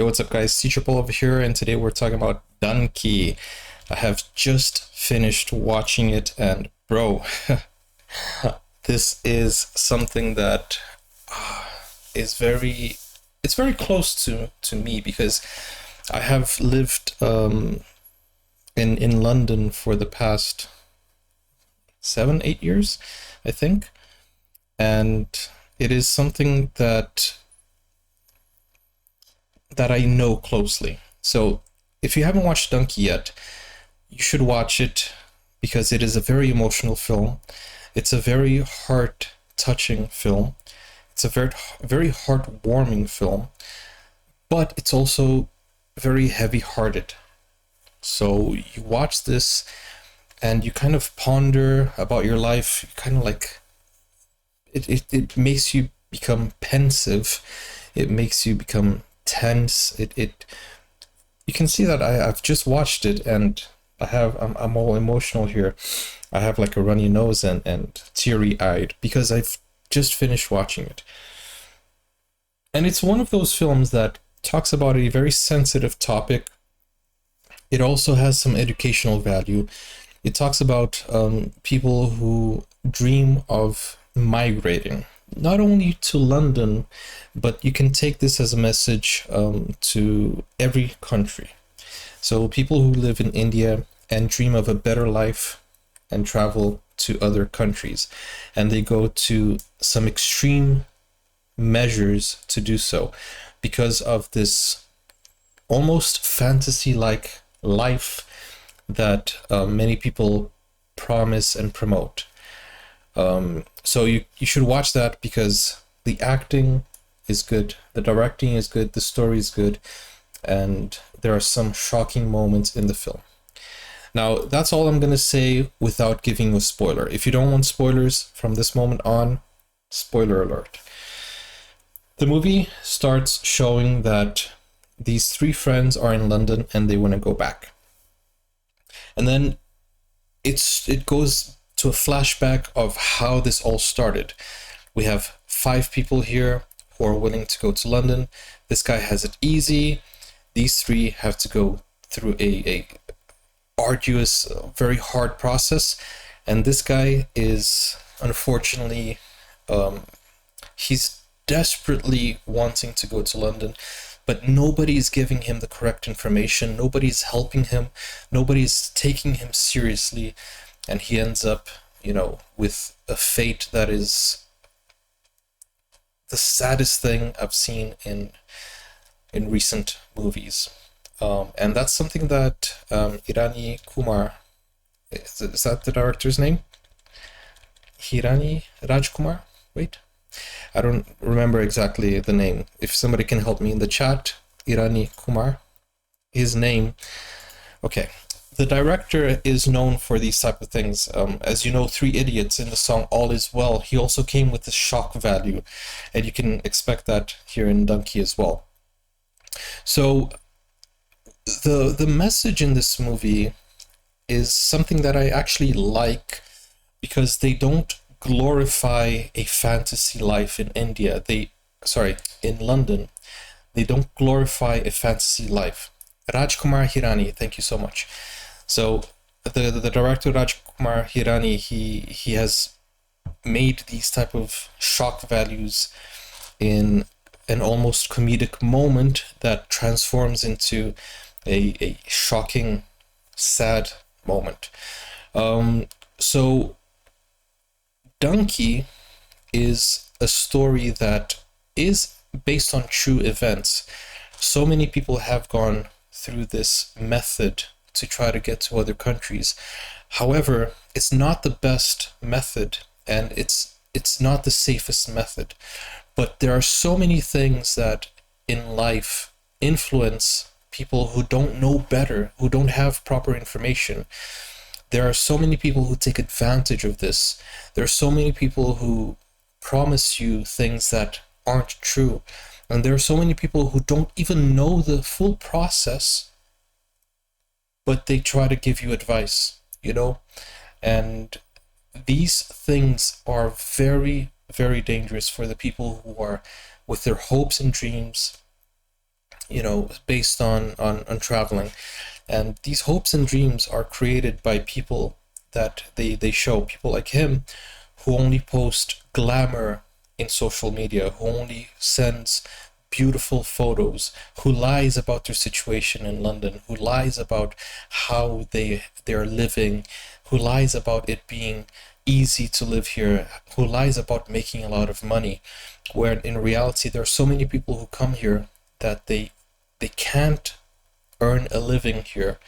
Yo, what's up, guys? Teacher Paul over here, and today we're talking about Dunki. I have just finished watching it, and bro, this is something that is it's very close to me because I have lived in London for the past 7, 8 years, I think, and it is something that I know closely. So if you haven't watched Dunki yet, you should watch it because it is a very emotional film. It's a very heart-touching film. It's a very heartwarming film, but it's also very heavy-hearted. So you watch this and you kind of ponder about your life. You kind of like it makes you become pensive. It makes you become tense. You can see that I've just watched it and I'm all emotional here. I have like a runny nose and teary-eyed because I've just finished watching it. And it's one of those films that talks about a very sensitive topic. It also has some educational value. It talks about people who dream of migrating, not only to London, but you can take this as a message to every country. So people who live in India and dream of a better life and travel to other countries, and they go to some extreme measures to do so because of this almost fantasy-like life that many people promise and promote. So you should watch that because the acting is good, the directing is good, the story is good, and there are some shocking moments in the film. Now, that's all I'm going to say without giving you a spoiler. If you don't want spoilers from this moment on, spoiler alert. The movie starts showing that these three friends are in London and they want to go back. And then it goes to a flashback of how this all started. We have 5 people here who are willing to go to London. This guy has it easy. These 3 have to go through a arduous, very hard process. And this guy is, unfortunately, he's desperately wanting to go to London, but nobody's giving him the correct information. Nobody's helping him. Nobody's taking him seriously. And he ends up, with a fate that is the saddest thing I've seen in recent movies. And that's something that Irani Kumar, is that the director's name? Hirani Rajkumar? Wait, I don't remember exactly the name. If somebody can help me in the chat, Irani Kumar, his name. Okay. The director is known for these type of things. As you know, Three Idiots in the song All Is Well, he also came with the shock value, and you can expect that here in Dunki as well. So the message in this movie is something that I actually like because they don't glorify a fantasy life in in London. They don't glorify a fantasy life. Rajkumar Hirani, thank you so much. So the director Rajkumar Hirani, he has made these type of shock values in an almost comedic moment that transforms into a shocking, sad moment. So Dunki is a story that is based on true events. So many people have gone through this method to try to get to other countries. However, it's not the best method and it's not the safest method. But there are so many things that in life influence people who don't know better, who don't have proper information. There are so many people who take advantage of this. There are so many people who promise you things that aren't true. And there are so many people who don't even know the full process, but they try to give you advice, And these things are very, very dangerous for the people who are with their hopes and dreams based on traveling. And these hopes and dreams are created by people that they show, people like him, who only post glamour in social media, who only sends beautiful photos, who lies about their situation in London, who lies about how they're living, who lies about it being easy to live here, who lies about making a lot of money, where in reality there are so many people who come here that they can't earn a living here.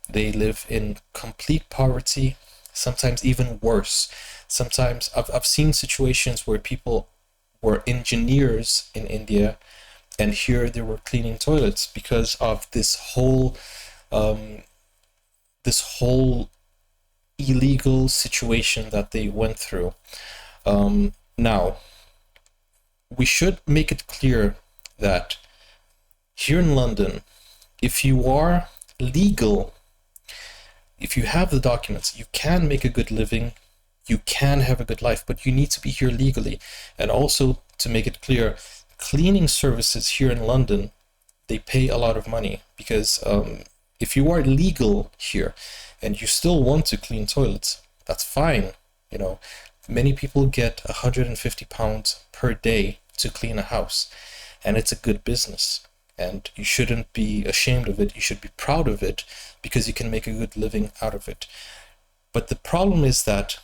They live in complete poverty, sometimes even worse. Sometimes I've seen situations where people were engineers in India, and here they were cleaning toilets because of um, this whole illegal situation that they went through. Now, we should make it clear that here in London, if you are legal, if you have the documents, you can make a good living, you can have a good life, but you need to be here legally. And also, to make it clear, cleaning services here in London, they pay a lot of money, because if you are legal here and you still want to clean toilets, that's fine. Many people get £150 per day to clean a house, and it's a good business. And you shouldn't be ashamed of it. You should be proud of it, because you can make a good living out of it. But the problem is that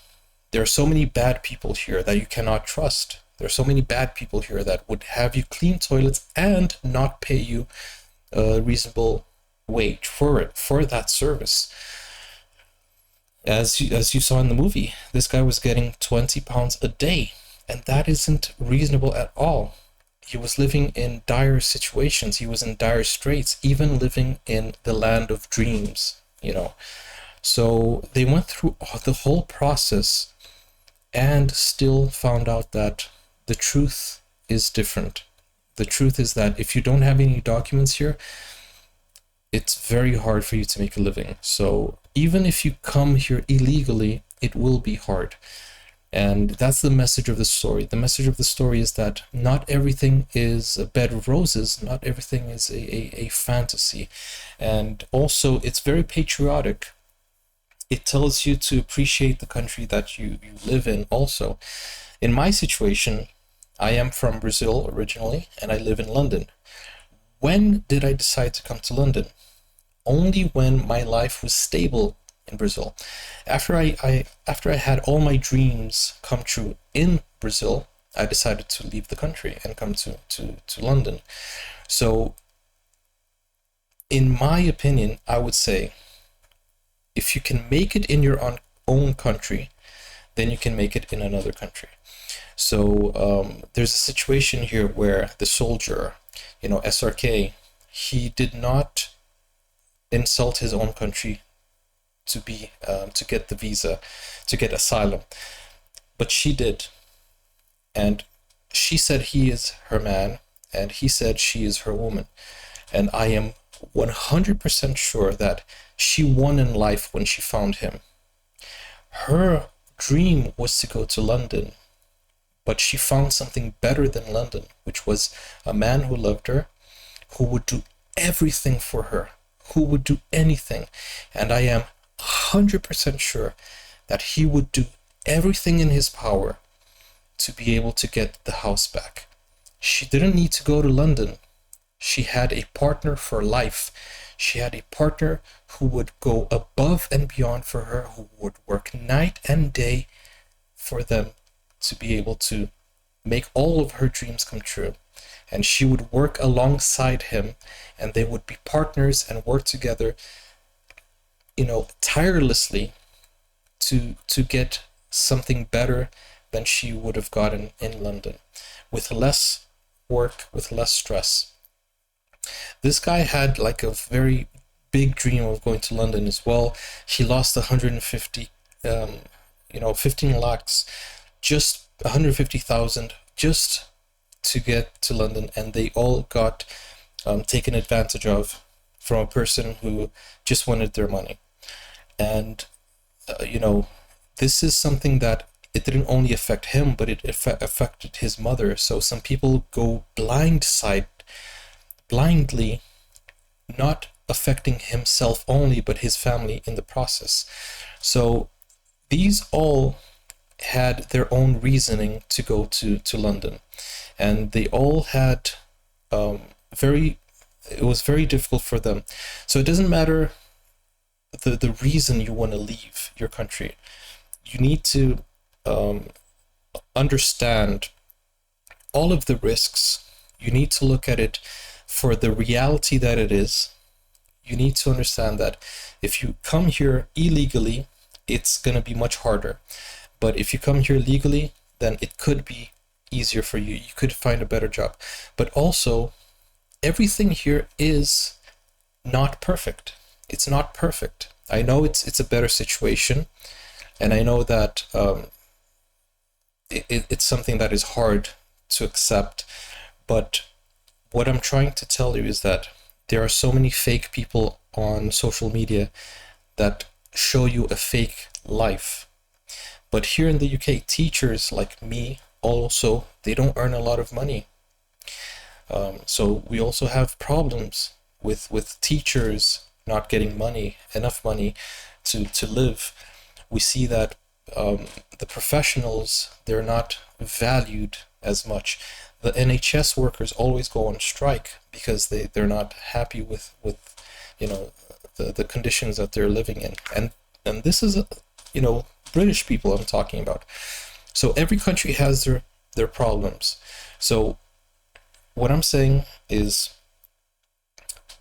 there are so many bad people here that you cannot trust. There are so many bad people here that would have you clean toilets and not pay you a reasonable wage for that service. As you saw in the movie, this guy was getting £20 a day, and that isn't reasonable at all. He was living in dire situations. He was in dire straits, even living in the land of dreams. So they went through the whole process and still found out that the truth is different. The truth is that if you don't have any documents here, it's very hard for you to make a living. So even if you come here illegally, it will be hard. And that's the message of the story. The message of the story is that not everything is a bed of roses. Not everything is a fantasy. And also, it's very patriotic. It tells you to appreciate the country that you live in also. In my situation, I am from Brazil originally, and I live in London. When did I decide to come to London? Only when my life was stable in Brazil. After I had all my dreams come true in Brazil, I decided to leave the country and come to London. So, in my opinion, I would say, if you can make it in your own country, then you can make it in another country. So there's a situation here where the soldier, SRK, he did not insult his own country to get the visa, to get asylum, but she did. And she said he is her man, and he said she is her woman. And I am 100% sure that she won in life when she found him. Her dream was to go to London, but she found something better than London, which was a man who loved her, who would do everything for her, who would do anything. And I am 100% sure that he would do everything in his power to be able to get the house back. She didn't need to go to London. She had a partner for life. She had a partner who would go above and beyond for her, who would work night and day for them to be able to make all of her dreams come true. And she would work alongside him, and they would be partners and work together, tirelessly to get something better than she would have gotten in London, with less work, with less stress. This guy had like a very big dream of going to London as well. He lost 150, 15 lakhs, just 150,000 just to get to London, and they all got taken advantage of from a person who just wanted their money. And this is something that it didn't only affect him, but it affected his mother. So some people go blindly, not affecting himself only, but his family in the process. So these all had their own reasoning to go to London, and they all had very, it was very difficult for them. So it doesn't matter the reason you want to leave your country. You need to understand all of the risks. You need to look at it for the reality that it is. You need to understand that if you come here illegally, it's going to be much harder. But if you come here legally, then it could be easier for you. You could find a better job. But also, everything here is not perfect. It's not perfect. I know it's a better situation, and I know that it's something that is hard to accept. But what I'm trying to tell you is that there are so many fake people on social media that show you a fake life. But here in the UK, teachers like me also, they don't earn a lot of money. So we also have problems with teachers not getting money, enough money to live. We see that the professionals, they're not valued as much. The NHS workers always go on strike because they're not happy with the conditions that they're living in. And this is British people I'm talking about. So every country has their problems. So what I'm saying is,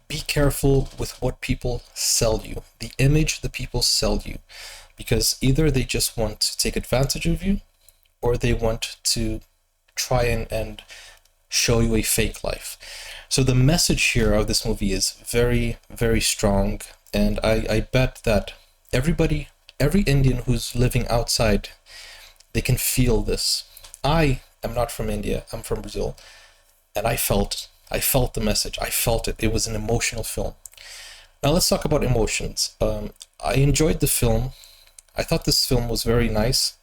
be careful with what people sell you, the image the people sell you, because either they just want to take advantage of you, or they want to try and show you a fake life. So the message here of this movie is very, very strong, and I bet that every Indian who's living outside, they can feel this. I am not from India, I'm from Brazil, and I felt the message. I felt it. It was an emotional film. Now let's talk about emotions. I enjoyed the film. I thought this film was very nice.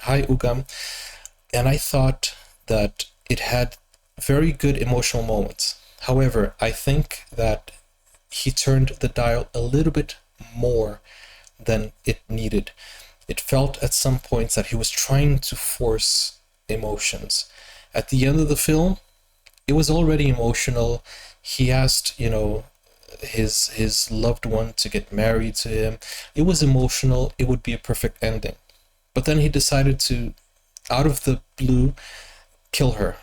Hi, Ugam. And I thought that it had very good emotional moments. However, I think that he turned the dial a little bit more than it needed. It felt at some points that he was trying to force emotions. At the end of the film, it was already emotional. He asked, his loved one to get married to him. It was emotional. It would be a perfect ending. But then he decided to, out of the blue, kill her.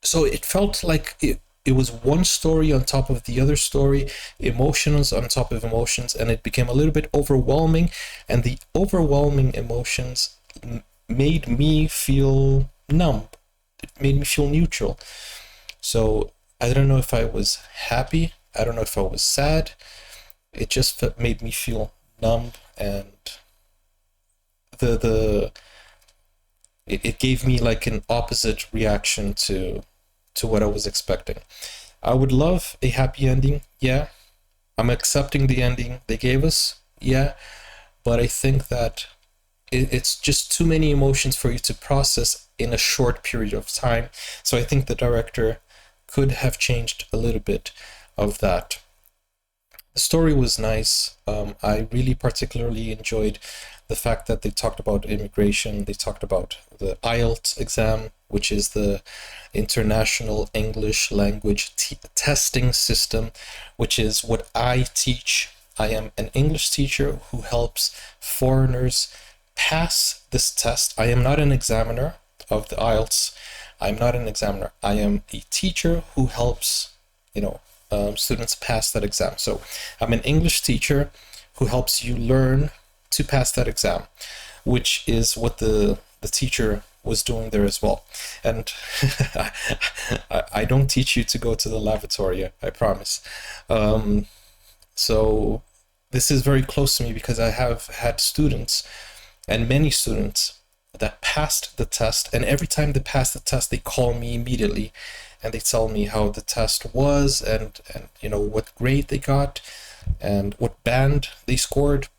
So it felt like it was one story on top of the other story, emotions on top of emotions, and it became a little bit overwhelming. And the overwhelming emotions made me feel numb. It made me feel neutral. So I don't know if I was happy. I don't know if I was sad. It just made me feel numb, and it gave me like an opposite reaction to what I was expecting. I would love a happy ending. Yeah, I'm accepting the ending they gave us. Yeah, but I think that it's just too many emotions for you to process in a short period of time. So I think the director could have changed a little bit of that. The story was nice. I really particularly enjoyed the fact that they talked about immigration. They talked about the IELTS exam, which is the International English Language Testing System, which is what I teach. I am an English teacher who helps foreigners pass this test. I am not an examiner of the IELTS. I'm not an examiner. I am a teacher who helps, students pass that exam. So I'm an English teacher who helps you learn to pass that exam, which is what the teacher was doing there as well. And I don't teach you to go to the lavatory, I promise. So this is very close to me because I have had students, and many students, that passed the test, and every time they pass the test, they call me immediately and they tell me how the test was, and what grade they got and what band they scored.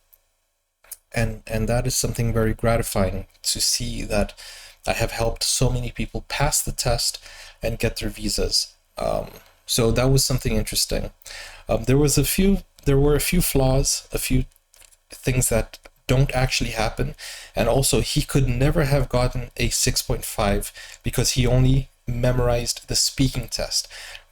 And that is something very gratifying to see, that I have helped so many people pass the test and get their visas. So that was something interesting. There were a few flaws, a few things that don't actually happen, and also he could never have gotten a 6.5 because he only memorized the speaking test.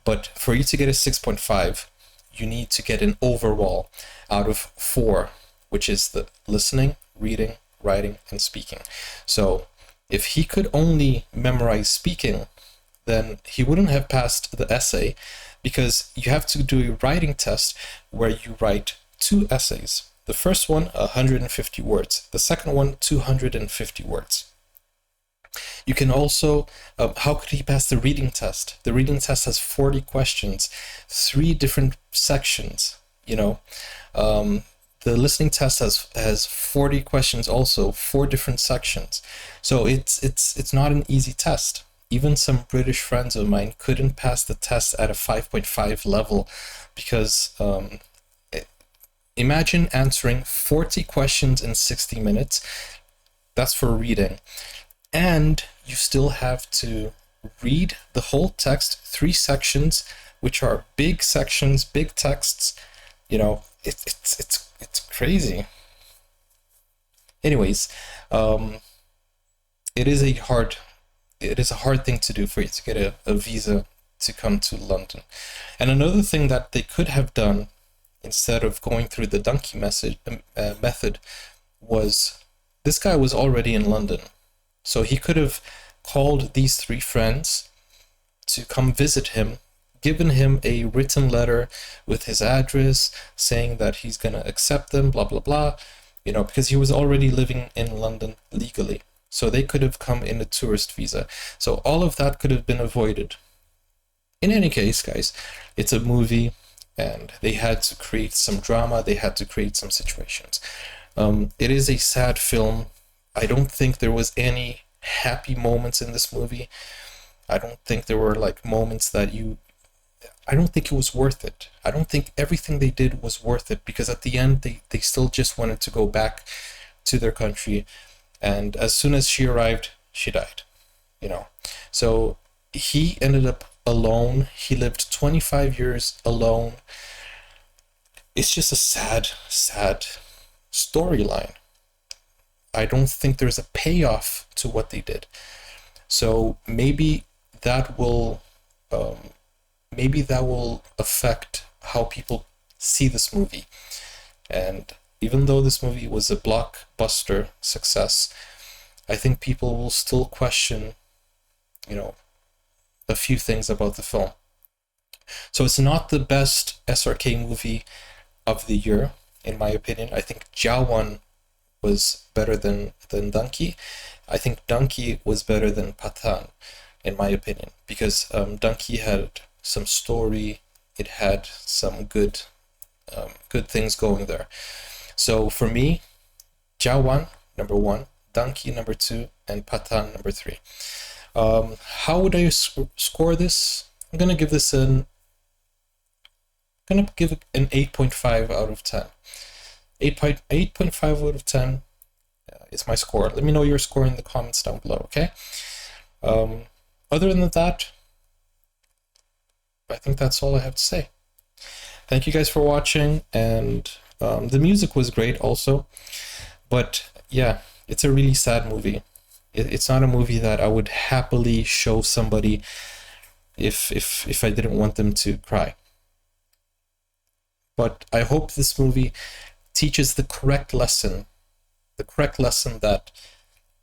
But for you to get a 6.5, you need to get an overall out of 4, which is the listening, reading, writing, and speaking. So if he could only memorize speaking, then he wouldn't have passed the essay, because you have to do a writing test where you write 2 essays. The first one, 150 words. The second one, 250 words. You can also, how could he pass the reading test? The reading test has 40 questions, 3 different sections, you know. The listening test has 40 questions also, 4 different sections. So it's not an easy test. Even some British friends of mine couldn't pass the test at a 5.5 level because imagine answering 40 questions in 60 minutes. That's for reading. And you still have to read the whole text, 3 sections, which are big sections, big texts. You know, it's crazy. Anyways, it is a hard thing to do for you to get a visa to come to London. And another thing that they could have done instead of going through the Dunki method was, this guy was already in London. So he could have called these 3 friends to come visit him, given him a written letter with his address saying that he's going to accept them, blah, blah, blah, you know, because he was already living in London legally. So they could have come in a tourist visa. So all of that could have been avoided. In any case, guys, it's a movie and they had to create some drama. They had to create some situations. It is a sad film. I don't think there was any happy moments in this movie. I don't think there were like moments that I don't think it was worth it. I don't think everything they did was worth it, because at the end they still just wanted to go back to their country, and as soon as she arrived, she died, you know. So he ended up alone. He lived 25 years alone. It's just a sad storyline. I don't think there's a payoff to what they did. So maybe that will affect how people see this movie. And even though this movie was a blockbuster success, I think people will still question, you know, a few things about the film. So it's not the best SRK movie of the year, in my opinion. I think Jawan was better than Dunki. I think Dunki was better than Patan, in my opinion, because Dunki had some story. It had some good things going there. So for me, Jawan number 1, Dunki number 2, and Patan number 3. How would I score this? I'm gonna give this an 8.5 out of 10. 8.5 out of 10 is my score. Let me know your score in the comments down below, okay? Other than that, I think that's all I have to say. Thank you guys for watching, and the music was great also. But yeah, it's a really sad movie. It's not a movie that I would happily show somebody if I didn't want them to cry. But I hope this movie teaches the correct lesson that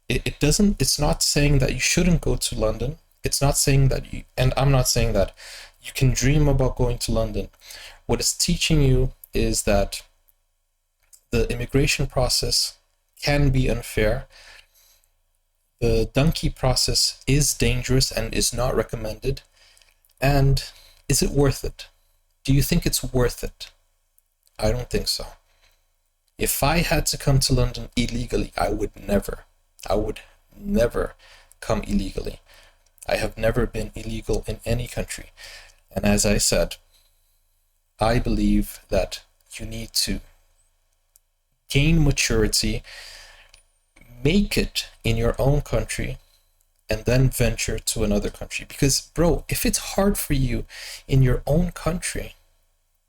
it's not saying that you shouldn't go to London. It's not saying that and I'm not saying that you can dream about going to London. What it's teaching you is that the immigration process can be unfair. The Dunki process is dangerous and is not recommended. And is it worth it? Do you think it's worth it? I don't think so. If I had to come to London illegally, I would never come illegally. I have never been illegal in any country. And as I said, I believe that you need to gain maturity, make it in your own country, and then venture to another country. Because, bro, if it's hard for you in your own country,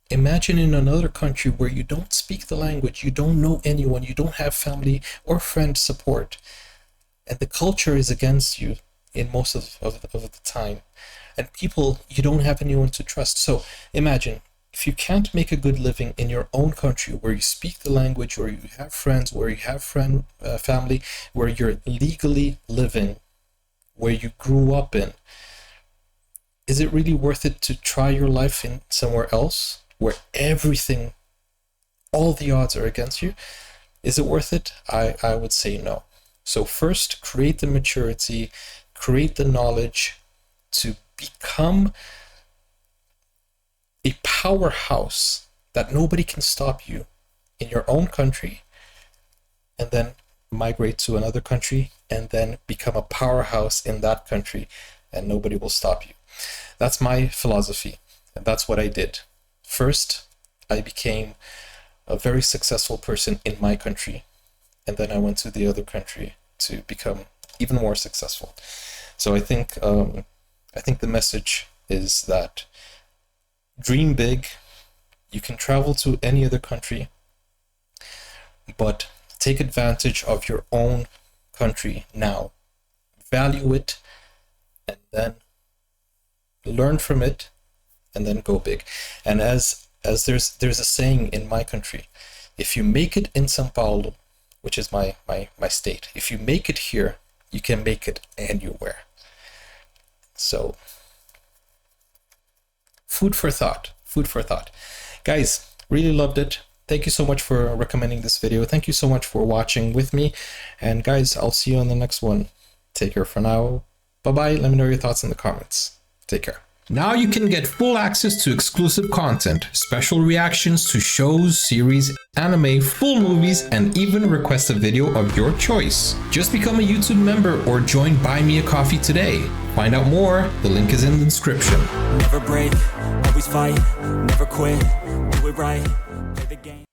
imagine in another country where you don't speak the language, you don't know anyone, you don't have family or friend support, and the culture is against you in most of the time, and people, you don't have anyone to trust. So imagine if you can't make a good living in your own country where you speak the language, where you have friends, where you have family, where you're legally living, where you grew up in, is it really worth it to try your life in somewhere else where everything, all the odds are against you? Is it worth it? I would say no. So first, create the maturity, create the knowledge to become a powerhouse that nobody can stop you in your own country, and then migrate to another country and then become a powerhouse in that country, and nobody will stop you. That's my philosophy, and that's what I did. First, I became a very successful person in my country, and then I went to the other country to become even more successful. So I think the message is that dream big. You can travel to any other country, but take advantage of your own country now. Value it, and then learn from it, and then go big. And as there's a saying in my country, if you make it in São Paulo, which is my state, if you make it here, you can make it anywhere. So food for thought. Guys, really loved it. Thank you so much for recommending this video. Thank you so much for watching with me. And guys, I'll see you on the next one. Take care for now. Bye-bye. Let me know your thoughts in the comments. Take care. Now you can get full access to exclusive content, special reactions to shows, series, anime, full movies, and even request a video of your choice. Just become a YouTube member or join Buy Me a Coffee today. Find out more, the link is in the description. Never break, always fight, never quit, do it right, play the game.